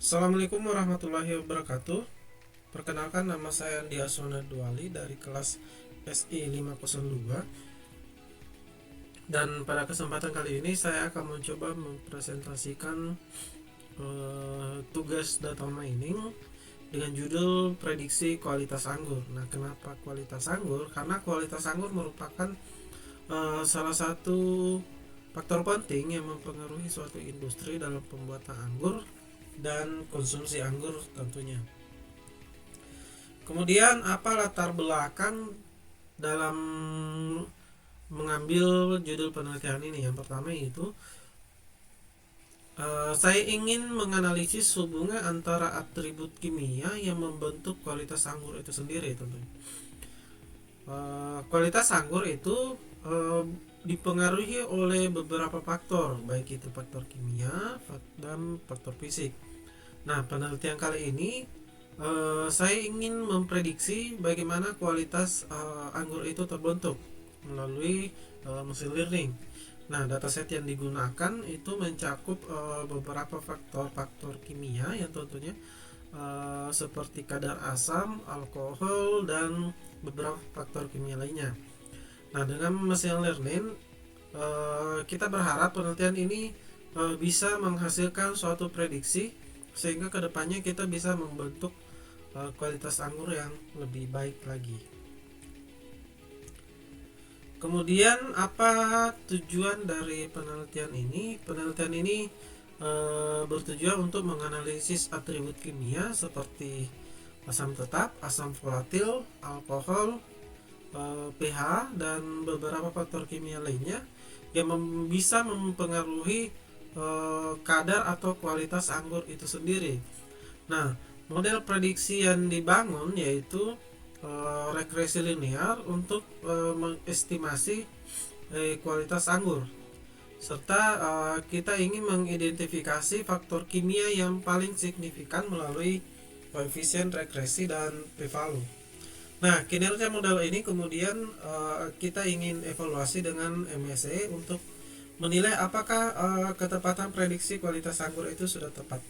Assalamualaikum warahmatullahi wabarakatuh. Perkenalkan, nama saya Andi Aswana Duali dari kelas SI 502. Dan pada kesempatan kali ini saya akan mencoba mempresentasikan tugas data mining dengan judul prediksi kualitas anggur. Nah, kenapa kualitas anggur? Karena kualitas anggur merupakan salah satu faktor penting yang mempengaruhi suatu industri dalam pembuatan anggur dan konsumsi anggur tentunya. Kemudian apa latar belakang dalam mengambil judul penelitian ini? Yang pertama itu saya ingin menganalisis hubungan antara atribut kimia yang membentuk kualitas anggur itu sendiri tentunya. Kualitas anggur itu dipengaruhi oleh beberapa faktor, baik itu faktor kimia dan faktor fisik. Nah, penelitian kali ini saya ingin memprediksi bagaimana kualitas anggur itu terbentuk melalui machine learning. Nah, dataset yang digunakan itu mencakup beberapa faktor-faktor kimia yang tentunya seperti kadar asam, alkohol, dan beberapa faktor kimia lainnya. Nah, dengan machine learning kita berharap penelitian ini bisa menghasilkan suatu prediksi sehingga kedepannya kita bisa membentuk kualitas anggur yang lebih baik lagi. Kemudian apa tujuan dari penelitian ini? Penelitian ini bertujuan untuk menganalisis atribut kimia seperti asam tetap, asam volatil, alkohol, pH, dan beberapa faktor kimia lainnya yang bisa mempengaruhi kadar atau kualitas anggur itu sendiri. Nah, model prediksi yang dibangun yaitu regresi linear untuk mengestimasi kualitas anggur, serta kita ingin mengidentifikasi faktor kimia yang paling signifikan melalui koefisien regresi dan p-value. Nah, kinerja model ini kemudian kita ingin evaluasi dengan MSE untuk menilai apakah ketepatan prediksi kualitas anggur itu sudah tepat.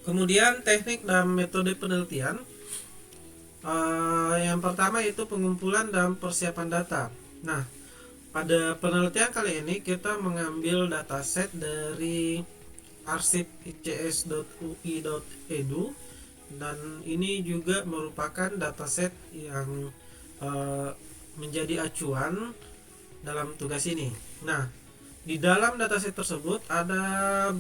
Kemudian teknik dan metode penelitian. Yang pertama itu pengumpulan dan persiapan data. Nah, pada penelitian kali ini kita mengambil dataset dari arsip ics.ui.edu, dan ini juga merupakan dataset yang menjadi acuan dalam tugas ini. Nah, di dalam dataset tersebut ada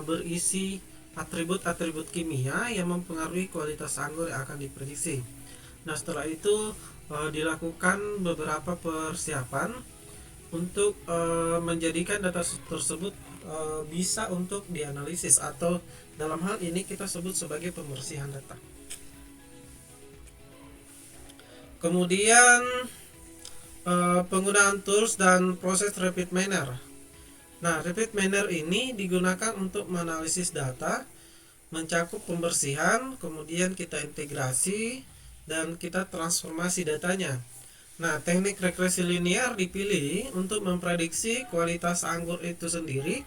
berisi atribut-atribut kimia yang mempengaruhi kualitas anggur yang akan diprediksi. Nah, setelah itu dilakukan beberapa persiapan untuk menjadikan data tersebut bisa untuk dianalisis, atau dalam hal ini kita sebut sebagai pembersihan data. Kemudian penggunaan tools dan proses rapid miner. Nah, rapid miner ini digunakan untuk menganalisis data, mencakup pembersihan, kemudian kita integrasi dan kita transformasi datanya. Nah, teknik regresi linear dipilih untuk memprediksi kualitas anggur itu sendiri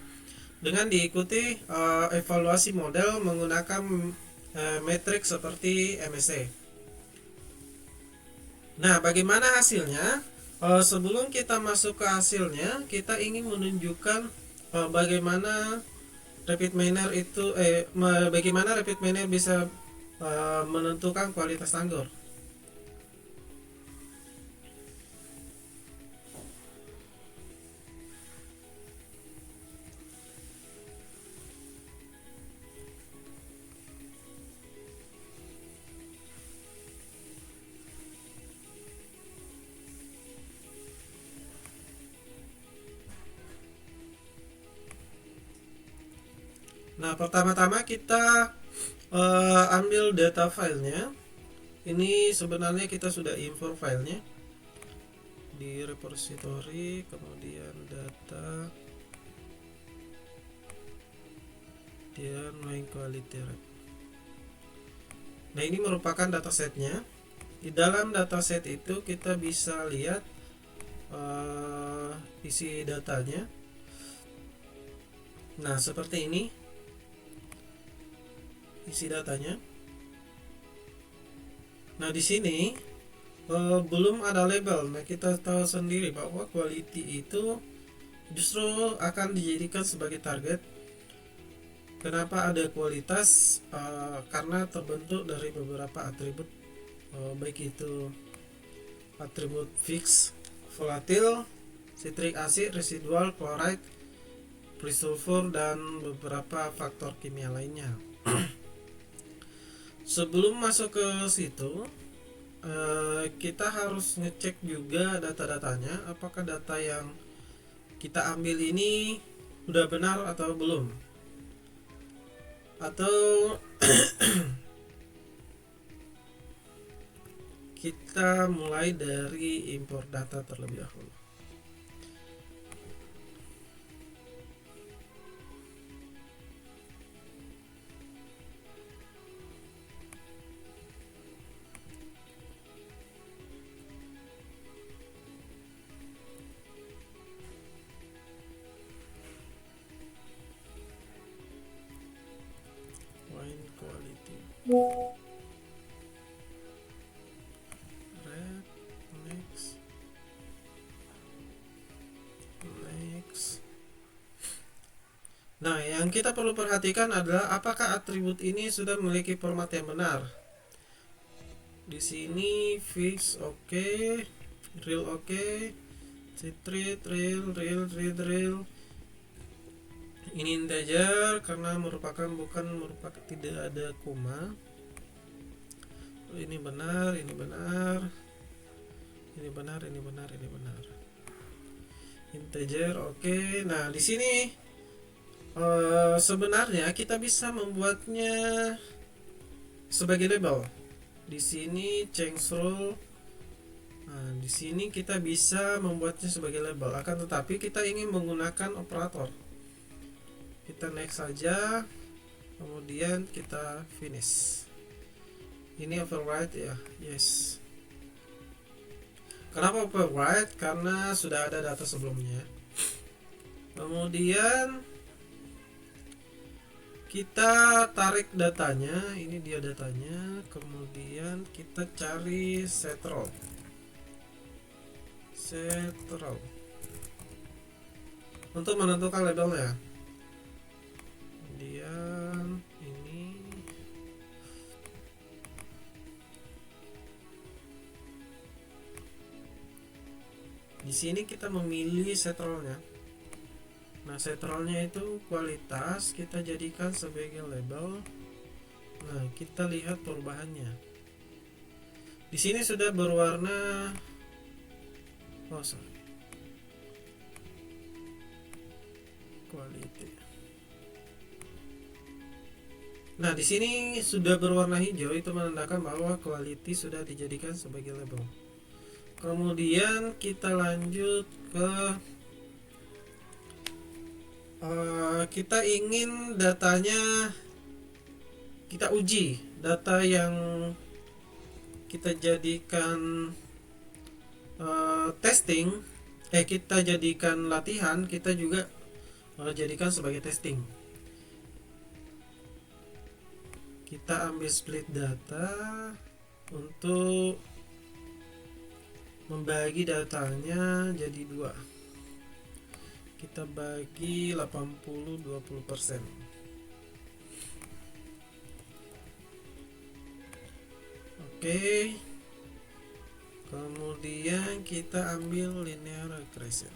dengan diikuti evaluasi model menggunakan metrik seperti MSE. Nah, bagaimana hasilnya? Sebelum kita masuk ke hasilnya, kita ingin menunjukkan bagaimana rapid miner itu bagaimana rapid miner bisa menentukan kualitas anggur. Nah, pertama-tama kita ambil data filenya. Ini sebenarnya kita sudah import filenya di repository, kemudian data, dan main quality rate. Nah, ini merupakan datasetnya. Di dalam dataset itu kita bisa lihat isi datanya. Nah, seperti ini isi datanya. Nah, di sini belum ada label. Nah, kita tahu sendiri bahwa quality itu justru akan dijadikan sebagai target. Kenapa ada kualitas? Karena terbentuk dari beberapa atribut, baik itu atribut fix, volatil, citric acid, residual, chloride, free sulfur, dan beberapa faktor kimia lainnya. Sebelum masuk ke situ, kita harus ngecek juga data-datanya, apakah data yang kita ambil ini sudah benar atau belum, atau kita mulai dari import data terlebih dahulu. Wine quality. Red, next. Nah, yang kita perlu perhatikan adalah apakah atribut ini sudah memiliki format yang benar. Di sini fix oke, real oke, citrate real. Ini integer karena bukan merupakan tidak ada koma. Ini benar. Integer oke. Nah, di sini sebenarnya kita bisa membuatnya sebagai label. Di sini change rule. Nah, di sini kita bisa membuatnya sebagai label. Akan tetapi kita ingin menggunakan operator. Kita next saja. Kemudian kita finish. Ini override ya. Yes. Kenapa override? Karena sudah ada data sebelumnya. Kemudian kita tarik datanya, ini dia datanya. Kemudian kita cari set row. Untuk menentukan labelnya. Kemudian ini di sini kita memilih set row-nya. Nah, set row-nya itu kualitas kita jadikan sebagai label. Nah, kita lihat perubahannya. Di sini sudah berwarna quality. Nah, di sini sudah berwarna hijau, itu menandakan bahwa quality sudah dijadikan sebagai label. Kemudian kita lanjut ke kita ingin datanya kita uji. Data yang kita jadikan testing, kita jadikan latihan, kita juga jadikan sebagai testing. Kita ambil split data untuk membagi datanya jadi 2. Kita bagi 80-20%. Oke. Kemudian kita ambil linear regression.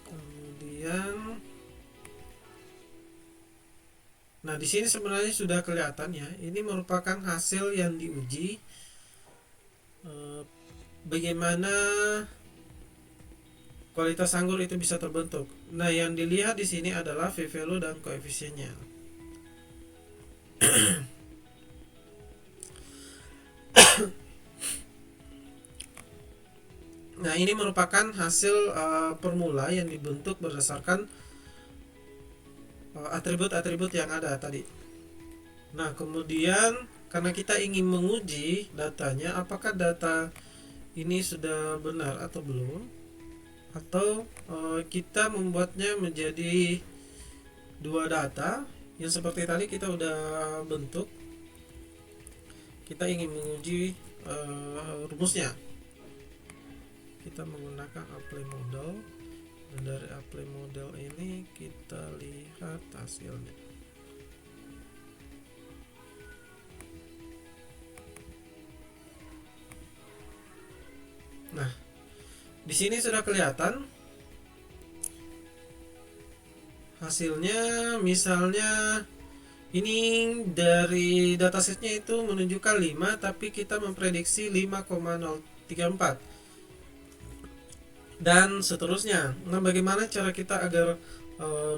Kemudian nah, di sini sebenarnya sudah kelihatan ya. Ini merupakan hasil yang diuji. Bagaimana kualitas anggur itu bisa terbentuk. Nah, yang dilihat di sini adalah V-value dan koefisiennya. Nah, ini merupakan hasil formula yang dibentuk berdasarkan atribut-atribut yang ada tadi. Nah, kemudian karena kita ingin menguji datanya apakah data ini sudah benar atau belum, atau kita membuatnya menjadi dua data yang seperti tadi kita udah bentuk. Kita ingin menguji rumusnya, kita menggunakan apply model, dan dari apply model ini kita lihat hasilnya. Nah, di sini sudah kelihatan hasilnya. Misalnya ini dari datasetnya itu menunjukkan 5, tapi kita memprediksi 5,034 dan seterusnya. Nah, bagaimana cara kita agar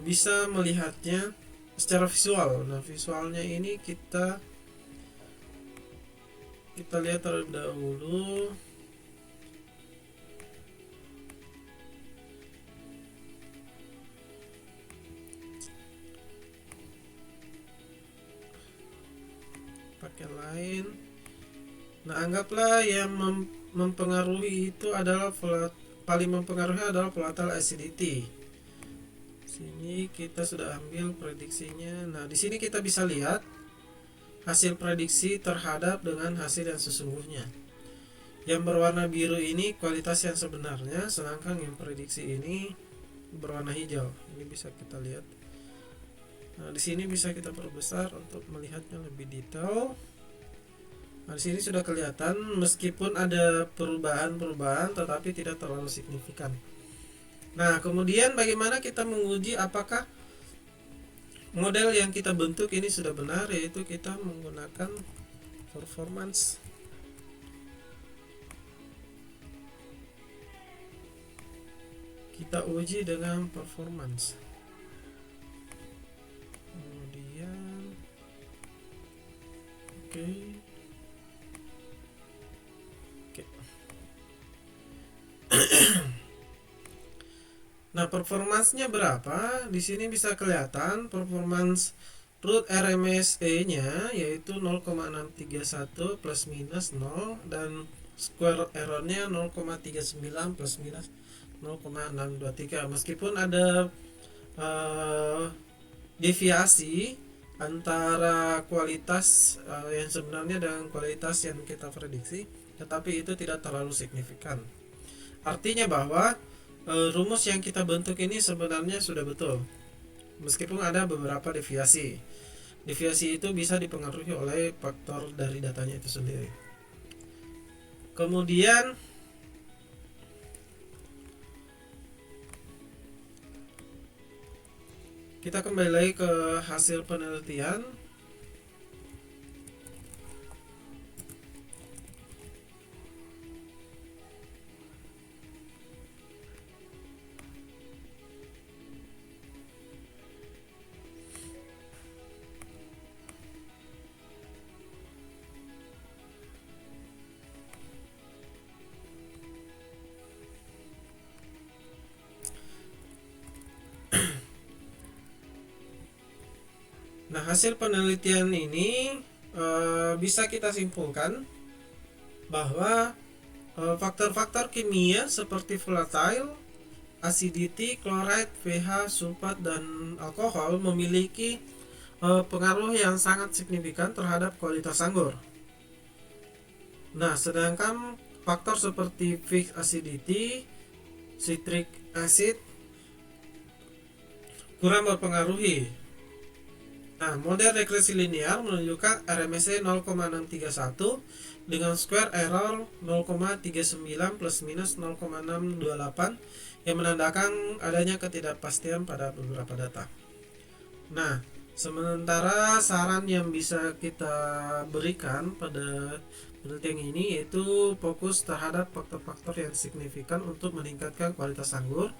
bisa melihatnya secara visual? Nah, visualnya ini kita lihat terlebih dahulu. Pakai lain. Nah, anggaplah yang mempengaruhi itu adalah paling mempengaruhi adalah volatile acidity. Sini kita sudah ambil prediksinya. Nah, di sini kita bisa lihat hasil prediksi terhadap dengan hasil yang sesungguhnya. Yang berwarna biru ini kualitas yang sebenarnya, sedangkan yang prediksi ini berwarna hijau. Ini bisa kita lihat. Nah, di sini bisa kita perbesar untuk melihatnya lebih detail. Nah, di sini sudah kelihatan meskipun ada perubahan-perubahan tetapi tidak terlalu signifikan. Nah, kemudian bagaimana kita menguji apakah model yang kita bentuk ini sudah benar, yaitu kita menggunakan performance. Kita uji dengan performance. Kemudian oke. Nah, performansnya berapa? Di sini bisa kelihatan performance root RMSE-nya yaitu 0,631 plus minus 0 dan square error-nya 0,39 plus minus 0,623. Meskipun ada deviasi antara kualitas yang sebenarnya dengan kualitas yang kita prediksi, tetapi itu tidak terlalu signifikan. Artinya bahwa rumus yang kita bentuk ini sebenarnya sudah betul, meskipun ada beberapa deviasi. Deviasi itu bisa dipengaruhi oleh faktor dari datanya itu sendiri. Kemudian kita kembali lagi ke hasil penelitian. Nah, hasil penelitian ini bisa kita simpulkan bahwa faktor-faktor kimia seperti volatile, acidity, chloride, pH, sulfat, dan alkohol memiliki pengaruh yang sangat signifikan terhadap kualitas anggur. Nah, sedangkan faktor seperti fixed acidity, citric acid kurang berpengaruhi. Nah, model regresi linear menunjukkan RMSE 0,631 dengan square error 0,39 plus minus 0,628 yang menandakan adanya ketidakpastian pada beberapa data. Nah, sementara saran yang bisa kita berikan pada penelitian ini yaitu fokus terhadap faktor-faktor yang signifikan untuk meningkatkan kualitas anggur.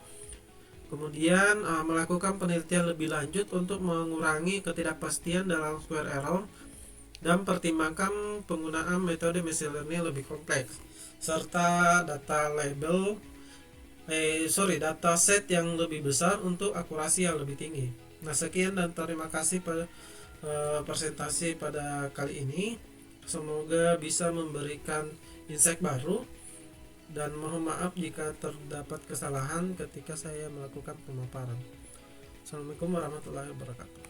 Kemudian melakukan penelitian lebih lanjut untuk mengurangi ketidakpastian dalam square error dan pertimbangkan penggunaan metode machine learning lebih kompleks serta data set yang lebih besar untuk akurasi yang lebih tinggi. Nah, sekian dan terima kasih pada presentasi pada kali ini. Semoga bisa memberikan insight baru, dan mohon maaf jika terdapat kesalahan ketika saya melakukan pemaparan. Assalamualaikum warahmatullahi wabarakatuh.